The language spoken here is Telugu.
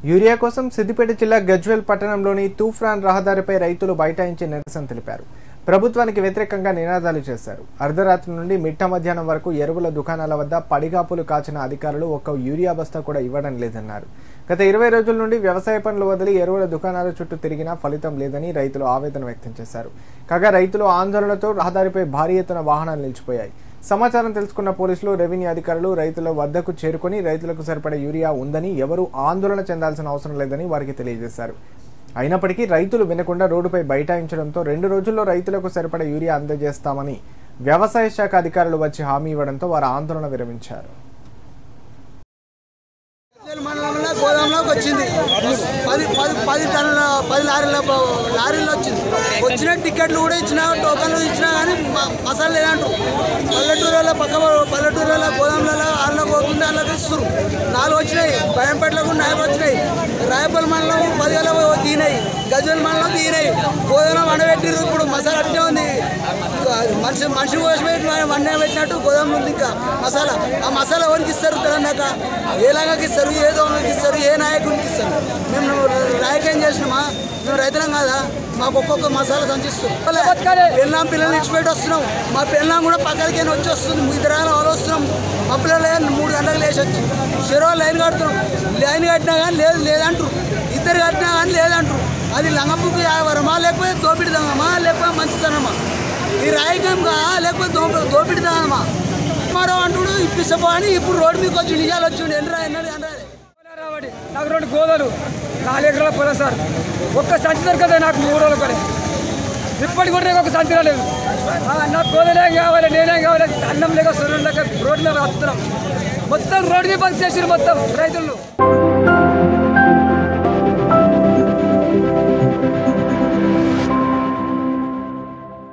యూరియా కోసం సిద్దిపేట జిల్లా గజ్వేల్ పట్టణంలోని తూఫ్రాన్ రహదారిపై రైతులు బైఠాయించి నిరసన తెలిపారు. ప్రభుత్వానికి వ్యతిరేకంగా నినాదాలు చేశారు. అర్ధరాత్రి నుండి మిట్ట మధ్యాహ్నం వరకు ఎరువుల దుకాణాల వద్ద పడిగాపులు కాచిన అధికారులు ఒక్క యూరియా బస్తా కూడా ఇవ్వడం లేదన్నారు. గత 20 రోజుల నుండి వ్యవసాయ పనులు వదిలి ఎరువుల దుకాణాల చుట్టూ తిరిగినా ఫలితం లేదని రైతులు ఆవేదన వ్యక్తం చేశారు. కాగా రైతులు ఆందోళనతో రహదారిపై భారీ ఎత్తున వాహనాలు నిలిచిపోయాయి. సమాచారం తెలుసుకున్న పోలీసులు, రెవెన్యూ అధికారులు రైతుల వద్దకు చేరుకొని రైతులకు సరిపడే యూరియా ఉందని, ఎవరూ ఆందోళన చెందాల్సిన అవసరం లేదని వారికి తెలియజేశారు. అయినప్పటికీ రైతులు వినకుండా రోడ్డుపై బైఠాయించడంతో 2 రోజుల్లో రైతులకు సరిపడే యూరియా అందజేస్తామని వ్యవసాయ శాఖ అధికారులు వచ్చి హామీ ఇవ్వడంతో వారు ఆందోళన విరమించారు. గోదాంలోకి వచ్చింది 10 లారీలు వచ్చింది. వచ్చిన టికెట్లు కూడా ఇచ్చినా, టోకన్లు ఇచ్చినా కానీ మసాలా లేదంటారు. పల్లెటూరులో గోదాంలలో అల్లకు పోతుంది, అల్లకు ఇస్తారు. 4 వచ్చినాయి, భయంపేటలకు 4 వచ్చినాయి. రాయపల్లి మండలం 10 తీనాయి, గజ్వేల్ మండలం తీనాయి. గోదాం వండబెట్టిరు. ఇప్పుడు మసాలా అట్నే ఉంది. మనిషి కోసిపెట్టి వన్నే పెట్టినట్టు గోదాం ఉంది. ఇంకా మసాలా, ఆ మసాలా ఎవరికి ఇస్తారు? తెలంగాణ ఏ లాగాకి ఇస్తారు? ఏ దోమకి ఇస్తారు? ఏ నాయకునికి ఇస్తారు? మేము నాయకం చేసినామా? మేము రైతులం కాదా? మాకు ఒక్కొక్క మసాలా సంచిస్తాం. పెళ్ళాం పిల్లల్ని ఇచ్చిపెట్టి వస్తున్నాం. మా పెళ్ళాం కూడా పక్కడికి వచ్చి వస్తుంది. 2 వాళ్ళు వస్తున్నాం. మా పిల్లలు 3 గంటలకు లేచి వచ్చి చెరువు లైన్ కడుతున్నాం. లైన్ కట్టినా కానీ లేదంటారు. 2 కట్టినా కానీ లేదంటారు. అది లంగపుకి వరమా, లేకపోతే దోపిడిదామా, లేకపోతే మంచితనమా? ఈ రాయకంగా లేకపోతే దోపిడిదామా? మరో అంటుడు ఇప్పిస్తాపో అని ఇప్పుడు రోడ్డు మీకు వచ్చి నిజాలు వచ్చిండు. నాకు 2 గోదాలు 4 ఎకరాల పొలం సార్. ఒక్క సంచి దొరకదు నాకు 3 రోజుల పని. ఇప్పటికి కూడా ఒక సంచి రాలేదు. నాకు గోదలేం కావాలి, నేనేం కావాలి, అన్నం లేక సొరం లేక రోడ్డు మీద వస్తున్నాం. మొత్తం రోడ్డు మీద పని చేసారు మొత్తం రైతులు.